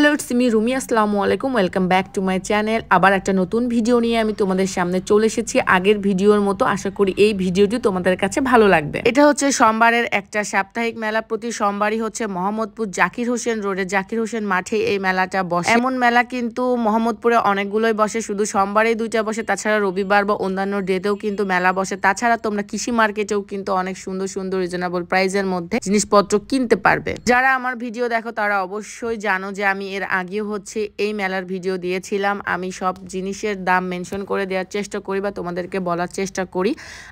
Hello it's me Rumi, আসসালামু আলাইকুম। Welcome back to my channel. আবার একটা নতুন ভিডিও নিয়ে আমি তোমাদের সামনে চলে এসেছি আগের ভিডিওর মতো। আশা করি এই ভিডিওটি তোমাদের কাছে ভালো লাগবে। এটা হচ্ছে সোমবারের একটা সাপ্তাহিক মেলা। প্রতি সোমবারই হচ্ছে মোহাম্মদপুর জাকির হোসেন রোডে জাকির হোসেন মাঠে এই মেলাটা বসে। এমন মেলা কিন্তু মোহাম্মদপুরে অনেকগুলোই বসে, শুধু সোমবারেই দুইটা বসে, তাছাড়া রবিবার বা অন্যান্য ডেতেও কিন্তু মেলা বসে। তাছাড়া তোমরা কৃষি মার্কেটেও কিন্তু অনেক সুন্দর সুন্দর রিজনেবল প্রাইসের মধ্যে জিনিসপত্র কিনতে পারবে। যারা আমার ভিডিও দেখো তারা অবশ্যই জানো যে আমি এর আগেও হচ্ছে এই মেলার ভিডিও দিয়েছিলাম। আমি সব জিনিসের দাম মেনশন করে দেওয়ার চেষ্টা করি বা তোমাদেরকে বলার চেষ্টা করি।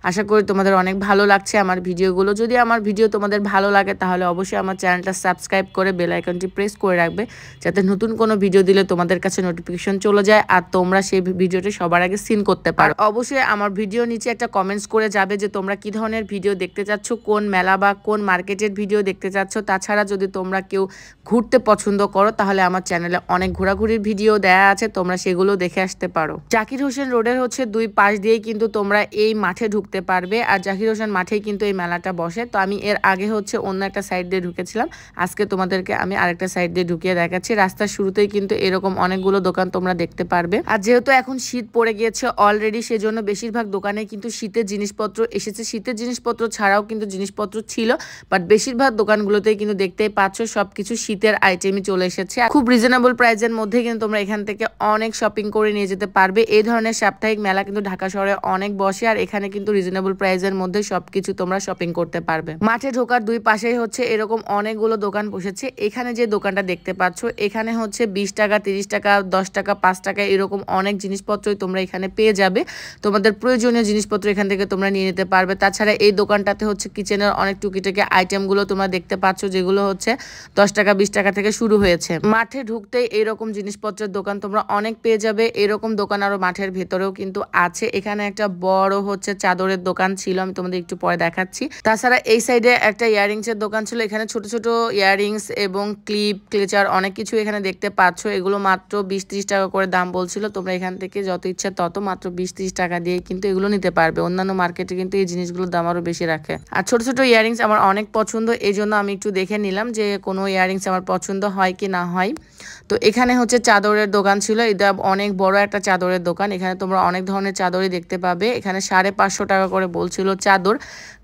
আশা করি তোমাদের অনেক ভালো লাগছে আমার ভিডিওগুলো। যদি আমার ভিডিও তোমাদের ভালো লাগে তাহলে অবশ্যই আমার চ্যানেলটা সাবস্ক্রাইব করে বেল আইকনটি প্রেস করে রাখবে, যাতে নতুন কোনো ভিডিও দিলে তোমাদের কাছে নোটিফিকেশন চলে যায় আর তোমরা সেই ভিডিওটি সবার আগে সিন করতে পারো। অবশ্যই আমার ভিডিও নিচে একটা কমেন্টস করে যাবে যে তোমরা কি ধরনের ভিডিও দেখতে চাচ্ছ, কোন মেলা বা কোন মার্কেটের ভিডিও দেখতে চাচ্ছ। তাছাড়া যদি তোমরা কেউ ঘুরতে পছন্দ করো তাহলে আমার চ্যানেলে অনেক ঘোরাঘুরির ভিডিও দেয়া আছে, তোমরা সেগুলো দেখে আসতে পারো। জাকির হোসেন রোডের হচ্ছে দুই পাশ দিয়েই কিন্তু তোমরা এই মাঠে ঢুকতে পারবে, আর জাকির হোসেন মাঠেই কিন্তু এই মেলাটা বসে। তো আমি এর আগে হচ্ছে অন্য একটা সাইড দিয়ে ঢুকেছিলাম, আজকে তোমাদেরকে আমি আরেকটা সাইড দিয়ে ঢুকিয়ে দেখাচ্ছি। রাস্তার শুরুতেই কিন্তু এরকম অনেকগুলো দোকান তোমরা দেখতে পারবে। আর যেহেতু এখন শীত পড়ে গিয়েছে অলরেডি, সেজন্য বেশিরভাগ দোকানে কিন্তু শীতের জিনিসপত্র এসেছে। শীতের জিনিসপত্র ছাড়াও কিন্তু জিনিসপত্র ছিল, বাট বেশিরভাগ দোকানগুলোতেই কিন্তু দেখতেই পাচ্ছ সবকিছু শীতের আইটেমই চলে এসেছে। খুব রিজনেবল প্রাইসের মধ্যে কিন্তু তোমরা এখান থেকে অনেক শপিং করে নিয়ে যেতে পারবে। এই ধরনের সাপ্তাহিক মেলা কিন্তু ঢাকা শহরে অনেক বসে, আর এখানে কিন্তু রিজনেবল প্রাইসের মধ্যে সবকিছু তোমরা শপিং করতে পারবে। মাঠে ঢোকার দুই পাশেই হচ্ছে এরকম অনেকগুলো দোকান বসেছে। এখানে যে দোকানটা দেখতে পাচ্ছ এখানে হচ্ছে 20 টাকা, 30 টাকা, 10 টাকা, 5 টাকা এরকম অনেক জিনিসপত্রই তোমরা এখানে পেয়ে যাবে। তোমাদের প্রয়োজনীয় জিনিসপত্র এখান থেকে তোমরা নিয়ে নিতে পারবে। তাছাড়া এই দোকানটাতে হচ্ছে কিচেনের অনেক টুকিটাকি আইটেমগুলো তোমরা দেখতে পাচ্ছ, যেগুলো হচ্ছে 10 টাকা 20 টাকা থেকে শুরু হয়েছে। মাঠে ঢুকতেই এরকম জিনিসপত্রের দোকান তোমরা অনেক পেয়ে যাবে। এরকম দোকান আরো মাঠের ভেতরেও কিন্তু আছে। এখানে একটা বড় হচ্ছে চাদরের দোকান ছিল, আমি তোমাদের একটু পরে দেখাচ্ছি। তাছাড়া এই সাইডে একটা ইয়াররিংস এর দোকান ছিল, এখানে ছোট ছোট ইয়াররিংস এবং ক্লিপ ক্লেচার অনেক কিছু এখানে দেখতে পাচ্ছ। এগুলো মাত্র 20-30 টাকা করে দাম বলছিল। তোমরা এখান থেকে যত ইচ্ছা তত মাত্র 20-30 টাকা দিয়ে কিন্তু এগুলো নিতে পারবে। অন্যান্য মার্কেটে কিন্তু এই জিনিসগুলোর দাম আরো বেশি রাখে। আর ছোট ছোট ইয়াররিংস আমার অনেক পছন্দ, এই জন্য আমি একটু দেখে নিলাম যে কোনো ইয়াররিংস আমার পছন্দ হয় কি না হয়। তো এখানে হচ্ছে চাদরের দোকান ছিল, এটা অনেক বড় একটা চাদরের দোকান। এখানে তোমরা অনেক ধরনের চাদরই দেখতে পাবে। এখানে 550 টাকা করে বলছিল চাদর,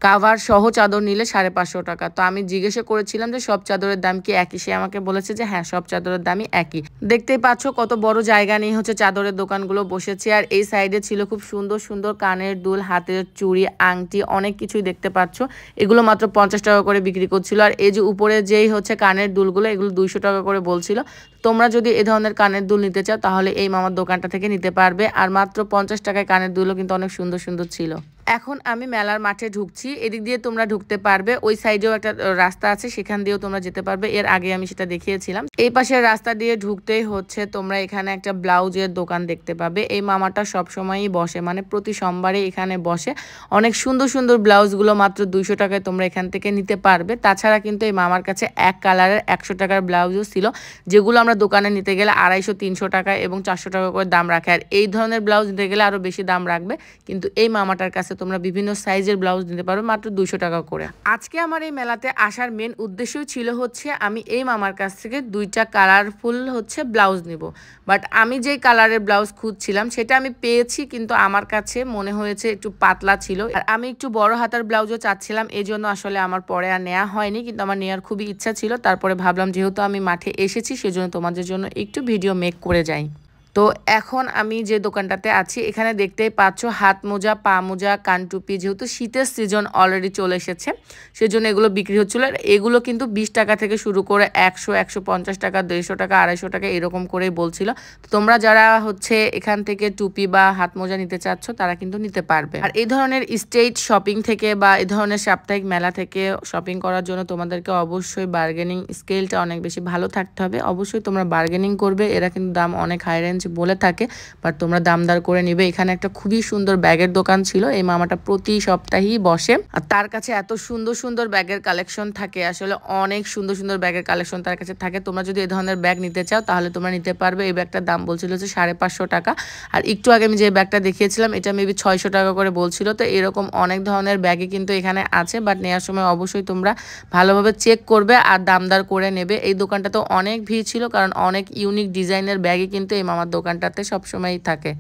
কাভার সহ চাদর নিলে 550 টাকা। তো আমি জিজ্ঞাসা করেছিলাম যে সব চাদরের দাম কি একই, সে আমাকে বলেছে যে হ্যাঁ সব চাদরের দামই একই। দেখতেই পাচ্ছ কত বড় জায়গা নিয়ে হচ্ছে চাদরের দোকানগুলো বসেছে। আর এই সাইডে ছিল খুব সুন্দর সুন্দর কানের দুল, হাতের চুড়ি, আংটি অনেক কিছুই দেখতে পাচ্ছ। এগুলো মাত্র 50 টাকা করে বিক্রি করছিল। আর এই যে উপরে যেই হচ্ছে কানের দুলগুলো, এগুলো 200 টাকা করে বলছিল। তোমরা যদি এই ধরনের কানের দুল নিতে চাও তাহলে এই মামার দোকানটা থেকে নিতে পারবে। আর মাত্র 50 টাকায় কানের দুলও কিন্তু অনেক সুন্দর সুন্দর ছিল। এখন আমি মেলার মাঠে ঢুকছি, এদিক দিয়ে তোমরা ঢুকতে পারবে। ওই সাইডেও একটা রাস্তা আছে, সেখান দিয়েও তোমরা যেতে পারবে। এর আগে আমি সেটা দেখিয়েছিলাম। এই পাশের রাস্তা দিয়ে ঢুকতেই হচ্ছে তোমরা এখানে একটা ব্লাউজের দোকান দেখতে পাবে। এই মামাটা সবসময়ই বসে, মানে প্রতি সোমবারে এখানে বসে। অনেক সুন্দর সুন্দর ব্লাউজগুলো মাত্র 200 টাকায় তোমরা এখান থেকে নিতে পারবে। তাছাড়া কিন্তু এই মামার কাছে এক কালারের 100 টাকার ব্লাউজও ছিল, যেগুলো আমরা দোকানে নিতে গেলে 250-300 টাকা এবং 400 টাকা করে দাম রাখে। আর এই ধরনের ব্লাউজ নিতে গেলে আরো বেশি দাম রাখবে, কিন্তু এই মামাটার কাছে তোমরা বিভিন্ন সাইজের ব্লাউজ নিতে পারো মাত্র 200 টাকা করে। আজকে আমার এই মেলাতে আসার মেন উদ্দেশ্যই ছিল হচ্ছে আমি এই মামার কাছ থেকে 2টা কালারফুল হচ্ছে ব্লাউজ নিব। বাট আমি যেই কালারের ব্লাউজ খুঁজছিলাম সেটা আমি পেয়েছি, কিন্তু আমার কাছে মনে হয়েছে একটু পাতলা ছিল। আর আমি একটু বড় হাতার ব্লাউজও চাচ্ছিলাম, এই জন্য আসলে আমার পরে আর নেওয়া হয়নি, কিন্তু আমার নেওয়ার খুবই ইচ্ছা ছিল। তারপরে ভাবলাম যেহেতু আমি মাঠে এসেছি সেজন্য তোমাদের জন্য একটু ভিডিও মেক করে যাই। তো এখন আমি যে দোকানটাতে আছি এখানে দেখতেই পাচ্ছ হাত মোজা, পা মোজা, কানটুপি। যেহেতু শীতের সিজন অলরেডি চলে এসেছে সেজন্য এগুলো বিক্রি হচ্ছিল। আর এগুলো কিন্তু 20 টাকা থেকে শুরু করে 100-150 টাকা, 150 টাকা, 250 টাকা এরকম করেই বলছিল। তোমরা যারা হচ্ছে এখান থেকে টুপি বা হাত মোজা নিতে চাচ্ছ তারা কিন্তু নিতে পারবে। আর এই ধরনের স্টেট শপিং থেকে বা এই ধরনের সাপ্তাহিক মেলা থেকে শপিং করার জন্য তোমাদেরকে অবশ্যই বার্গেনিং স্কেলটা অনেক বেশি ভালো থাকতে হবে। অবশ্যই তোমরা বার্গেনিং করবে, এরা কিন্তু দাম অনেক হাই রেঞ্জ যে বলে থাকে, বাট তোমরা দামদার করে নিবে। এখানে একটা খুবই সুন্দর ব্যাগের দোকান ছিল, এই মামাটা প্রতি সপ্তাহেই বসে, আর তার কাছে এত সুন্দর সুন্দর ব্যাগের কালেকশন থাকে, আসলে অনেক সুন্দর সুন্দর ব্যাগের কালেকশন তার কাছে থাকে। তোমরা যদি এই ধরনের ব্যাগ নিতে চাও তাহলে তোমরা নিতে পারবে। এই ব্যাগটার দাম বলছিল হচ্ছে 550 টাকা, আর একটু আগে আমি যে ব্যাগটা দেখিয়েছিলাম এটা মেবি 600 টাকা করে বলছিল। তো এরকম অনেক ধরনের ব্যাগই কিন্তু এখানে আছে, বাট নেওয়ার সময় অবশ্যই তোমরা ভালোভাবে চেক করবে আর দামদার করে নেবে। এই দোকানটাতে অনেক ভিড় ছিল, কারণ অনেক ইউনিক ডিজাইনের ব্যাগই কিন্তু এই মামার দোকানটাতে সবসময়ই থাকে।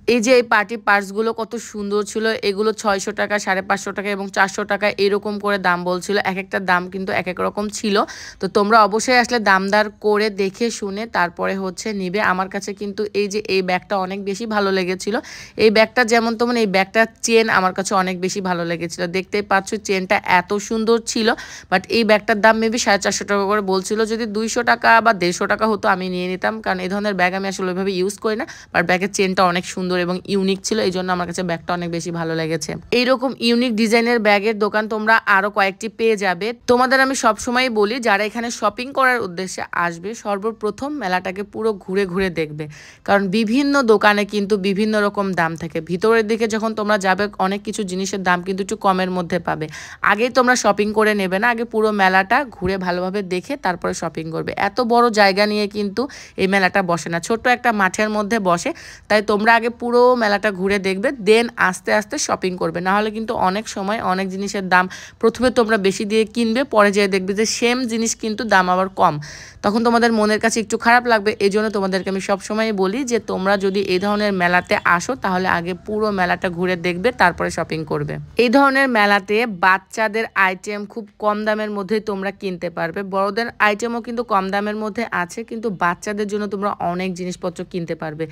এই যে এই পার্টি পার্সগুলো কত সুন্দর ছিল, এগুলো 600 টাকা, 550 টাকা এবং 400 টাকা এরকম করে দাম বলছিল। এক একটা দাম কিন্তু এক এক রকম ছিল। তো তোমরা অবশ্যই আসলে দামদার করে দেখে শুনে তারপরে হচ্ছে নিবে। আমার কাছে কিন্তু এই যে এই ব্যাগটা অনেক বেশি ভালো লেগেছিল। এই ব্যাগটা যেমন তেমন এই ব্যাগটার চেন আমার কাছে অনেক বেশি ভালো লেগেছিল। দেখতেই পাচ্ছ চেনটা এত সুন্দর ছিল, বাট এই ব্যাগটার দাম মেবি 450 টাকা করে বলছিল। যদি 200 টাকা বা 150 টাকা হতো আমি নিয়ে নিতাম, কারণ এই ধরনের ব্যাগ আমি আসলে ওইভাবে ইউজ করি না, বাট ব্যাগের চেনটা অনেক সুন্দর এবং ইউনিক ছিল, এই জন্য আমার কাছে ব্যাগটা অনেক বেশি ভালো লেগেছে। এইরকম ইউনিক ডিজাইনের ব্যাগের দোকান তোমরা আরো কয়েকটি পেয়ে যাবে। তোমাদের আমি সবসময় বলি যারা এখানে শপিং করার উদ্দেশ্যে আসবে সর্বপ্রথম মেলাটাকে পুরো ঘুরে ঘুরে দেখবে, কারণ বিভিন্ন দোকানে কিন্তু বিভিন্ন রকম দাম থাকে। ভিতরের দিকে যখন তোমরা যাবে অনেক কিছু জিনিসের দাম কিন্তু একটু কমের মধ্যে পাবে। আগেই তোমরা শপিং করে নেবে না, আগে পুরো মেলাটা ঘুরে ভালোভাবে দেখে তারপরে শপিং করবে। এত বড় জায়গা নিয়ে কিন্তু এই মেলাটা বসে না, ছোট্ট একটা মাঠের মধ্যে বসে। তাই তোমরা আগে পুরো মেলাটা ঘুরে দেখবে, দেন আস্তে আস্তে শপিং করবে। না হলে কিন্তু অনেক সময় অনেক জিনিসের দাম প্রথমে তোমরা বেশি দিয়ে কিনবে, পরে যেয়ে দেখবে যে সেম জিনিস কিন্তু দাম আবার কম, তখন তোমাদের মনের কাছে একটু খারাপ লাগবে। এই জন্য তোমাদেরকে আমি সবসময় বলি যে তোমরা যদি এই ধরনের মেলাতে আসো তাহলে আগে পুরো মেলাটা ঘুরে দেখবে তারপরে শপিং করবে। এই ধরনের মেলাতে বাচ্চাদের আইটেম খুব কম দামের মধ্যে তোমরা কিনতে পারবে, বড়দের আইটেমও কিন্তু কম দামের মধ্যে আছে, কিন্তু বাচ্চাদের জন্য তোমরা অনেক জিনিসপত্র কিনতে পারবে।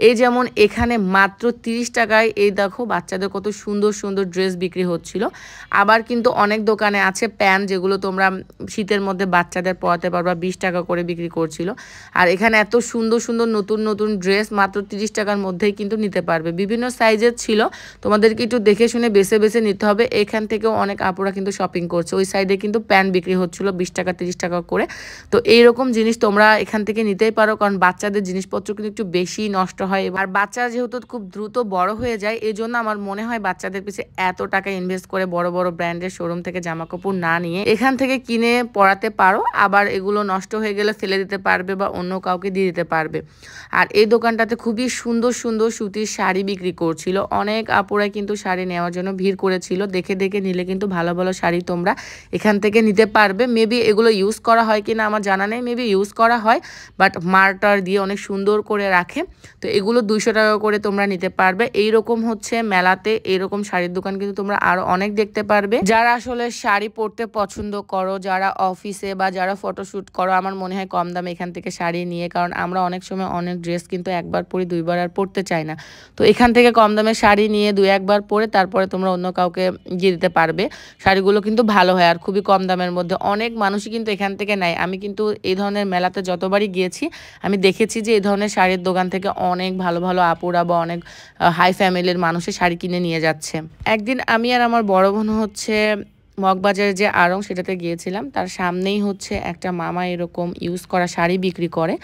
এই যেমন এখানে মাত্র 30 টাকায় এই দেখো বাচ্চাদের কত সুন্দর সুন্দর ড্রেস বিক্রি হচ্ছিল। আবার কিন্তু অনেক দোকানে আছে প্যান্ট যেগুলো তোমরা শীতের মধ্যে বাচ্চাদের পরাতে পারবা, 20 টাকা করে বিক্রি করছিল। আর এখানে এত সুন্দর সুন্দর নতুন নতুন ড্রেস মাত্র 30 টাকার মধ্যেই কিন্তু নিতে পারবে। বিভিন্ন সাইজের ছিল, তোমাদেরকে একটু দেখে শুনে বেছে বেছে নিতে হবে। এখান থেকেও অনেক আপুরা কিন্তু শপিং করছে, ওই সাইডে কিন্তু প্যান্ট বিক্রি হচ্ছিল 20 টাকা 30 টাকা করে। তো এইরকম জিনিস তোমরা এখান থেকে নিতেই পারো, কারণ বাচ্চাদের জিনিসপত্র কিন্তু একটু বেশি নষ্ট হয়। আর বাচ্চারা যেহেতু খুব দ্রুত বড় হয়ে যায়, এই জন্য আমার মনে হয় বাচ্চাদের পিছে এত টাকা ইনভেস্ট করে বড় বড় ব্র্যান্ডের শোরুম থেকে জামা কাপড় না নিয়ে এখান থেকে কিনে পরাতে পারো। আবার এগুলো নষ্ট হয়ে গেলে ফেলে দিতে পারবে বা অন্য কাউকে দিয়ে দিতে পারবে। আর এই দোকানটাতে খুবই সুন্দর সুন্দর সুতির শাড়ি বিক্রি করছিল, অনেক আপুরাই কিন্তু শাড়ি নেওয়ার জন্য ভিড় করেছিল। দেখে দেখে নিলে কিন্তু ভালো ভালো শাড়ি তোমরা এখান থেকে নিতে পারবে। মেবি এগুলো ইউজ করা হয় কিনা আমার জানা নেই, মেবি ইউজ করা হয়, বাট মার্টার দিয়ে অনেক সুন্দর করে রাখে। তো এগুলো 200 টাকা করে তোমরা নিতে পারবে। এইরকম হচ্ছে মেলাতে এইরকম শাড়ির দোকান কিন্তু তোমরা আরো অনেক দেখতে পারবে। যারা আসলে শাড়ি পরতে পছন্দ করো, যারা অফিসে বা যারা ফটোশুট করো, আমার মনে হয় কম দামে এখান থেকে শাড়ি নিয়ে, কারণ আমরা অনেক সময় অনেক ড্রেস কিন্তু একবার পরি দুইবার আর পরতে চাই না। তো এখান থেকে কম দামে শাড়ি নিয়ে 2-1 বার পরে তারপরে তোমরা অন্য কাউকে দিয়ে দিতে পারবে। শাড়িগুলো কিন্তু ভালো হয় আর খুবই কম দামের মধ্যে। অনেক মানুষই কিন্তু এখান থেকে নেয়। আমি কিন্তু এই ধরনের মেলাতে যতবারই গিয়েছি আমি দেখেছি যে এই ধরনের শাড়ির দোকান থেকে অনেক ভালো ভালো আপুরা বা অনেক হাই ফ্যামিলির মানুষের শাড়ি কিনে নিয়ে যাচ্ছে। একদিন আমি আর আমার বড় বোন হচ্ছে মগবাজারের যে আড়ং সেটাতে গিয়েছিলাম, তার সামনেই হচ্ছে একটা মামা এরকম ইউজ করা শাড়ি বিক্রি করে।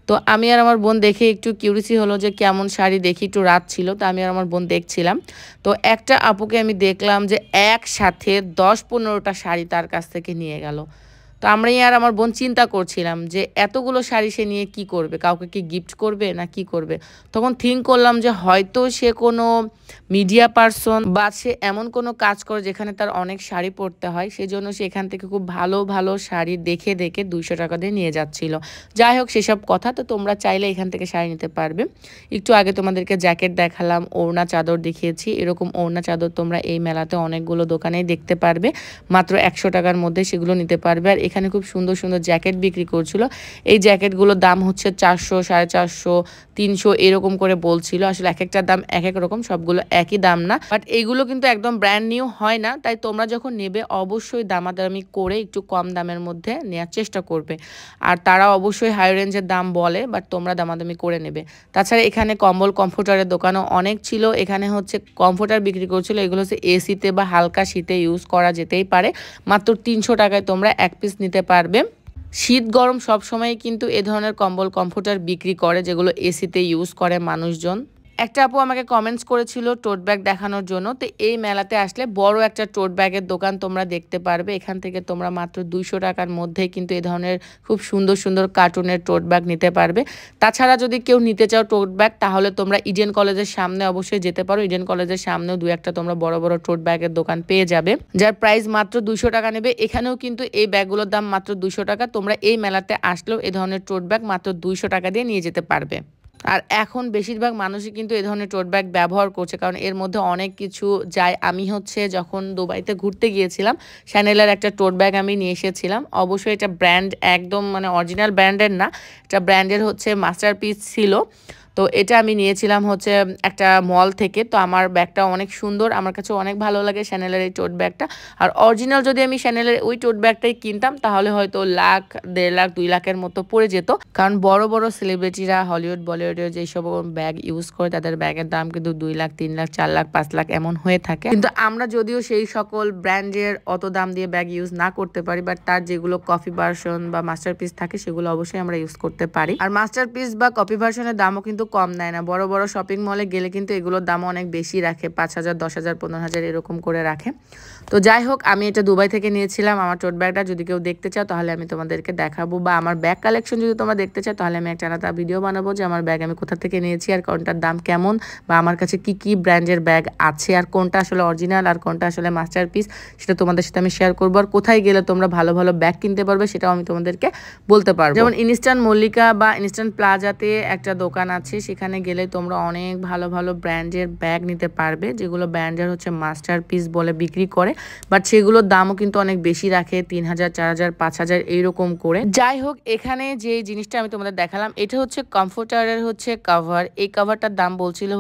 তো আমি আর আমার বোন দেখে একটু কিউরিসি হলো যে কেমন শাড়ি, দেখি, একটু রাত ছিল তো আমি আর আমার বোন দেখছিলাম। তো একটা আপুকে আমি দেখলাম যে একসাথে 10-15টা শাড়ি তার কাছ থেকে নিয়ে গেল। তো আমরাই আর আমার বোন চিন্তা করছিলাম যে এতগুলো শাড়ি সে নিয়ে কি করবে, কাউকে কি গিফট করবে না কি করবে। তখন থিঙ্ক করলাম যে হয়তো সে কোনো মিডিয়া পারসন বা সে এমন কোনো কাজ করে যেখানে তার অনেক শাড়ি পরতে হয়, সেজন্য সে এখান থেকে খুব ভালো ভালো শাড়ি দেখে দেখে 200 টাকা দিয়ে নিয়ে যাচ্ছিল। যাই হোক সেসব কথা। তো তোমরা চাইলে এখান থেকে শাড়ি নিতে পারবে। একটু আগে তোমাদেরকে জ্যাকেট দেখালাম, ওড়না চাদর দেখিয়েছি। এরকম ওড়না চাদর তোমরা এই মেলাতে অনেকগুলো দোকানেই দেখতে পারবে, মাত্র 100 টাকার মধ্যে সেগুলো নিতে পারবে। আর এখানে খুব সুন্দর সুন্দর জ্যাকেট বিক্রি করছিল। এই জ্যাকেটগুলোর দাম হচ্ছে 400, 450, 300 এরকম করে বলছিল। আসলে এক একটার দাম এক এক রকম, সবগুলো একই দাম না, বাট এইগুলো কিন্তু একদম ব্র্যান্ড নিউ হয় না। তাই তোমরা যখন নেবে অবশ্যই দামাদামি করে একটু কম দামের মধ্যে নেওয়ার চেষ্টা করবে। আর তারা অবশ্যই হাই রেঞ্জের দাম বলে, বাট তোমরা দামাদামি করে নেবে। তাছাড়া এখানে কম্বল কমফোর্টারের দোকানও অনেক ছিল। এখানে হচ্ছে কমফোর্টার বিক্রি করছিল, এগুলো হচ্ছে এসিতে বা হালকা শীতে ইউজ করা যেতেই পারে। মাত্র 300 টাকায় তোমরা এক পিস নিতে পারবে। শীত গরম সব সময় কিন্তু এ ধরনের কম্বল কমফোর্টার বিক্রি করে, যেগুলো এসিতে ইউজ করে মানুষজন। একটা আপু আমাকে কমেন্টস করেছিল টোট ব্যাগ দেখানোর জন্য। তো এই মেলাতে আসলে বড় একটা টোট ব্যাগের দোকান তোমরা দেখতে পারবে। এখান থেকে তোমরা মাত্র 200 টাকার মধ্যেই কিন্তু এই ধরনের খুব সুন্দর সুন্দর কার্টুনের টোট ব্যাগ নিতে পারবে। তাছাড়া যদি কেউ নিতে চাও টোট ব্যাগ, তাহলে তোমরা ইডেন কলেজের সামনে অবশ্যই যেতে পারো। ইডেন কলেজের সামনেও 2-1টা তোমরা বড় বড় টোট ব্যাগের দোকান পেয়ে যাবে, যার প্রাইস মাত্র 200 টাকা নেবে। এখানেও কিন্তু এই ব্যাগগুলোর দাম মাত্র 200 টাকা। তোমরা এই মেলাতে আসলেও এই ধরনের টোট ব্যাগ মাত্র 200 টাকা দিয়ে নিয়ে যেতে পারবে। আর এখন বেশিরভাগ মানুষই কিন্তু এই ধরনের টোট ব্যাগ ব্যবহার করছে, কারণ এর মধ্যে অনেক কিছু যায়। আমি যখন দুবাইতে ঘুরতে গিয়েছিলাম, শ্যানেলের একটা টোট ব্যাগ আমি নিয়ে এসেছিলাম। অবশ্যই এটা ব্র্যান্ড একদম অরিজিনাল ব্র্যান্ডের না, এটা ব্র্যান্ডের মাস্টারপিস ছিল। তো এটা আমি নিয়েছিলাম একটা মল থেকে। তো আমার ব্যাগটা অনেক সুন্দর, আমার কাছে অনেক ভালো লাগে শ্যানেলের এই টোট ব্যাগটা। আর অরিজিনাল যদি আমি শ্যানেলের ওই টোট ব্যাগটাই কিনতাম, তাহলে হয়তো 1,00,000, 1.5 লাখ, 2 লাখের মতো পড়ে যেত। কারণ বড় বড় সেলিব্রিটিরা হলিউড বলিউডের যেসব ব্যাগ ইউজ করে, তাদের ব্যাগের দাম কিন্তু 2 লাখ, 3 লাখ, 4 লাখ, 5 লাখ এমন হয়ে থাকে। কিন্তু আমরা যদিও সেই সকল ব্র্যান্ডের অত দাম দিয়ে ব্যাগ ইউজ না করতে পারি, বাট তার যেগুলো কপি ভার্সন বা মাস্টারপিস থাকে, সেগুলো অবশ্যই আমরা ইউজ করতে পারি। আর মাস্টারপিস বা কপি ভার্সনের দামও কিন্তু কম নেয় না। বড় বড় শপিং মলে গেলে কিন্তু এগুলোর দামও অনেক বেশি রাখে, 5,000, 10,000, 15,000 এরকম করে রাখে। তো যাই হোক, আমি এটা দুবাই থেকে নিয়েছিলাম আমার টোট ব্যাগটা। যদি কেউ দেখতে চাও তাহলে আমি তোমাদেরকে দেখাবো, বা আমার ব্যাগ কালেকশন যদি তোমরা দেখতে চাও, তাহলে আমি একটা আলাদা ভিডিও বানাবো যে আমার ব্যাগ আমি কোথা থেকে নিয়েছি আর কোনটার দাম কেমন, বা আমার কাছে কি কি ব্র্যান্ডের ব্যাগ আছে, আর কোনটা আসলে অরিজিনাল আর কোনটা আসলে মাস্টারপিস, সেটা তোমাদের সাথে আমি শেয়ার করবো। আর কোথায় গেলে তোমরা ভালো ভালো ব্যাগ কিনতে পারবে, সেটাও আমি তোমাদেরকে বলতে পারবো। যেমন ইনস্ট্যান্ট মল্লিকা বা ইনস্ট্যান্ট প্লাজাতে একটা দোকান আছে, সেখানে গেলে তোমরা অনেক ভালো ভালো ব্র্যান্ডের ব্যাগ নিতে পারবে, যেগুলো ব্র্যান্ডের মাস্টারপিস বলে বিক্রি করে, বাট সেগুলোর দামও কিন্তু অনেক বেশি রাখে, 3,000, 4,000, 5,000 এইরকম করে। যাই হোক, এখানে যে জিনিসটা আমি তোমাদের দেখালাম, এটা কমফোর্টারের কভার। এই কভারটার দাম বলছিল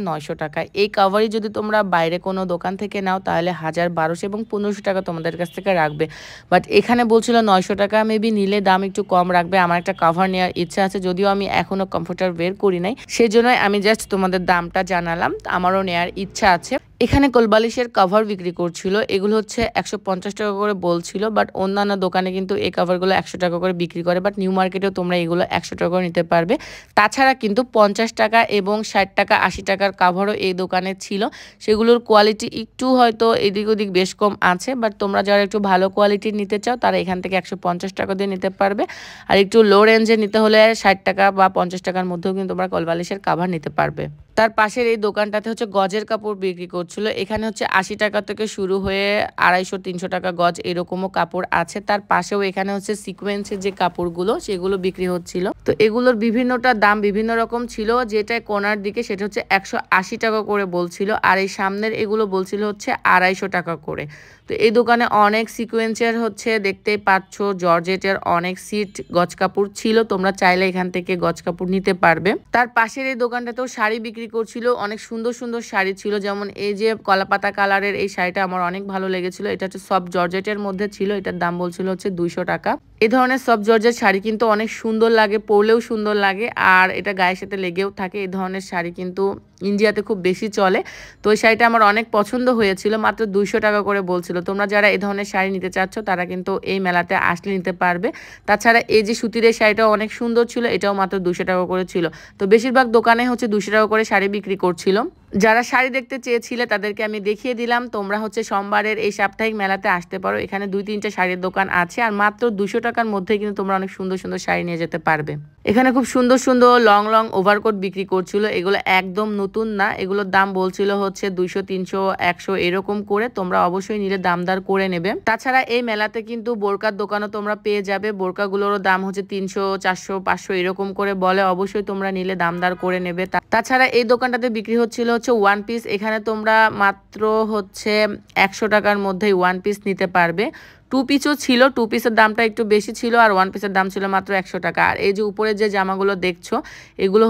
900 টাকা। এই কভারই যদি তোমরা বাইরে কোনো দোকান থেকে নাও, তাহলে 1,000, 1,200 এবং 1,500 টাকা তোমাদের কাছ থেকে রাখবে। বাট এখানে বলছিল 900 টাকা। মেবি নিলে দাম একটু কম রাখবে। আমার একটা কভার নেওয়ার ইচ্ছা আছে, যদিও আমি এখনো কমফোর্টার বের করি নাই, সেজন্যই আমি জাস্ট তোমাদের দামটা জানালাম। আমারও নেওয়ার ইচ্ছা আছে। এখানে কোলবালিশের কভার বিক্রি করছিল, এগুলো 150 টাকা করে বলছিল, বাট অন্যান্য দোকানে কিন্তু এই কভারগুলো 100 টাকা করে বিক্রি করে। বাট নিউ মার্কেটেও তোমরা এগুলো 100 টাকা করে নিতে পারবে। তাছাড়া কিন্তু 50 টাকা এবং 60 টাকা, 80 টাকার কভারও এই দোকানে ছিল। সেগুলোর কোয়ালিটি একটু হয়তো এদিক ওদিক বেশ কম আছে, বাট তোমরা যারা একটু ভালো কোয়ালিটির নিতে চাও, তারা এখান থেকে 150 টাকা দিয়ে নিতে পারবে। আর একটু লো রেঞ্জে নিতে হলে 60 টাকা বা 50 টাকার মধ্যেও কিন্তু তোমরা কোলবালিশের কভার নিতে পারবে। তার পাশের এই দোকানটাতে গজের কাপড় বিক্রি করছিল। এখানে 80 টাকা থেকে শুরু হয়ে 250-300 টাকা গজ এরকমও কাপড় আছে। তার পাশেও এখানে সিকোয়েন্সের যে কাপড়গুলো, সেগুলো বিক্রি হচ্ছিল। তো এগুলোর বিভিন্নটা দাম বিভিন্ন রকম ছিল। যেটা কোনার দিকে সেটা 180 টাকা করে বলছিল, আর এই সামনের এগুলো বলছিল 250 টাকা করে। তো এই দোকানে অনেক সিকোয়েন্সের দেখতেই পাচ্ছ, জর্জেটের অনেক সিট গজ কাপড় ছিল। তোমরা চাইলে এখান থেকে গজ কাপড় নিতে পারবে। তার পাশের এই দোকানটাতেও শাড়ি বিক্রি করছিল, অনেক সুন্দর সুন্দর শাড়ি ছিল। যেমন এই যে কলাপাতা কালারের এই শাড়িটা আমার অনেক ভালো লেগেছিল। এটা সব জর্জেটের মধ্যে ছিল। এটার দাম বলছিল 200 টাকা। এই ধরনের সব জর্জেট শাড়ি কিন্তু অনেক সুন্দর লাগে, পরলেও সুন্দর লাগে, আর এটা গায়ের সাথে লেগেও থাকে। এই ধরনের শাড়ি কিন্তু ইন্ডিয়াতে খুব বেশি চলে। তো এই শাড়িটা আমার অনেক পছন্দ হয়েছিল, মাত্র 200 টাকা করে বলছিল। তোমরা যারা এই ধরনের শাড়ি নিতে চাচ্ছ, তারা কিন্তু এই মেলাতে আসলে নিতে পারবে। তাছাড়া এই যে সুতির এই শাড়িটাও অনেক সুন্দর ছিল, এটাও মাত্র 200 টাকা করে ছিল। তো বেশিরভাগ দোকানে 200 টাকা করে শাড়ি বিক্রি করছিল। যারা শাড়ি দেখতে চেয়েছিলে তাদেরকে আমি দেখিয়ে দিলাম। তোমরা সোমবারের এই সাপ্তাহিক মেলাতে আসতে পারো। এখানে 2-3টা শাড়ির দোকান আছে, আর মাত্র 200 টাকার মধ্যে কিন্তু তোমরা অনেক সুন্দর সুন্দর শাড়ি নিয়ে যেতে পারবে। এখানে খুব সুন্দর সুন্দর লং লং ওভারকোট বিক্রি করছিল। এগুলো একদম নতুন না, এগুলোর দাম বলছিল 200, 300, 100 এরকম করে। তোমরা অবশ্যই নিলে দামদার করে নেবে। তাছাড়া এই মেলাতে কিন্তু বোরকার দোকানও তোমরা পেয়ে যাবে। বোরকাগুলোরও দাম 300, 400, 500 এরকম করে বলে। অবশ্যই তোমরা নিলে দামদার করে নেবে। তাছাড়া এই দোকানটাতে বিক্রি হচ্ছিল ওয়ান পিস। এখানে তোমরা মাত্র 100 টাকার মধ্যেই ওয়ান পিস নিতে পারবে। 2 পিসও ছিল, 2 পিসের দামটা একটু বেশি ছিল, আর 1 পিসের দাম ছিল মাত্র 100 টাকা। আর এই যে উপরে যে জামাগুলো দেখছো, এগুলো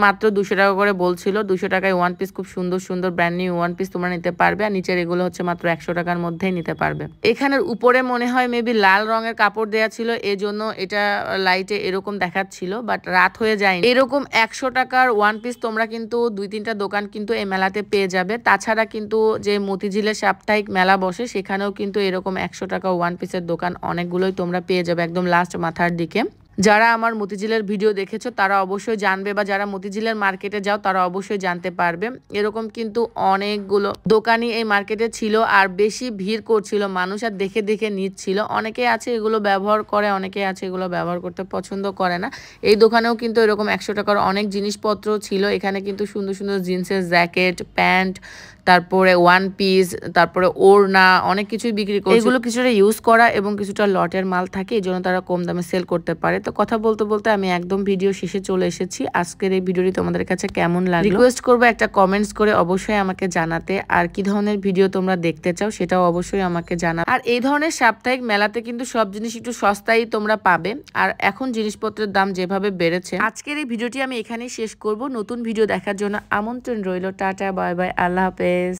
মাত্র 200 টাকা করে বলছিল। 200 টাকায় 1 পিস, খুব সুন্দর সুন্দর ব্র্যান্ড নিউ 1 পিস তোমরা নিতে পারবে। আর নিচের এগুলো মাত্র 100 টাকার মধ্যেই নিতে পারবে। এখানের উপরে মনে হয় মেবি লাল রঙের কাপড় দেওয়া ছিল, এজন্য এটা লাইটে এরকম দেখাচ্ছিল, বাট রাত হয়ে যায়। এরকম 100 টাকার 1 পিস তোমরা কিন্তু 2-3টা দোকান কিন্তু এই মেলাতে পেয়ে যাবে। তাছাড়া কিন্তু যে মতিঝিলের সাপ্তাহিক মেলা বসে, সেখানেও কিন্তু এরকম 100 টাকা ওয়ান পিসের দোকান অনেকগুলোই তোমরা পেয়ে যাবে একদম লাস্ট মাথার দিকে। যারা আমার মতিঝিলের ভিডিও দেখেছো তারা অবশ্যই জানবে, বা যারা মতিঝিলের মার্কেটে যাও তারা অবশ্যই জানতে পারবে। এরকম কিন্তু অনেকগুলো দোকানই এই মার্কেটে ছিল, আর বেশি ভিড় করছিল মানুষ, আর দেখে দেখে নিচ্ছিল। অনেকে আছে এগুলো ব্যবহার করে, অনেকে আছে এগুলো ব্যবহার করতে পছন্দ করে না। এই দোকানেও কিন্তু এরকম 100 টাকার অনেক জিনিসপত্র ছিল। এখানে কিন্তু সুন্দর সুন্দর জিন্সের জ্যাকেট, প্যান্ট, তারপরে ওয়ান পিস, তারপরে ওড়না, অনেক কিছুই বিক্রি করে। এগুলো কিছুটা ইউজ করা এবং কিছুটা লটের মাল থাকে, এই জন্য তারা কম দামে সেল করতে পারে। তো কথা বলতে বলতে আমি একদম ভিডিও শেষে চলে এসেছি। আজকের এই ভিডিওটি তোমাদের কাছে কেমন লাগলো রিকোয়েস্ট করবো একটা কমেন্টস করে অবশ্যই আমাকে জানাতে, আর কি ধরনের ভিডিও তোমরা দেখতে চাও সেটাও অবশ্যই আমাকে জানাবে। আর এই ধরনের সাপ্তাহিক মেলাতে কিন্তু সব জিনিস একটু সস্তায় তোমরা পাবে, আর এখন জিনিসপত্রের দাম যেভাবে বেড়েছে। আজকের এই ভিডিওটি আমি এখানেই শেষ করব। নতুন ভিডিও দেখার জন্য আমন্ত্রণ রইল। টাটা, বাই বাই, আল্লাহ হাফেজ।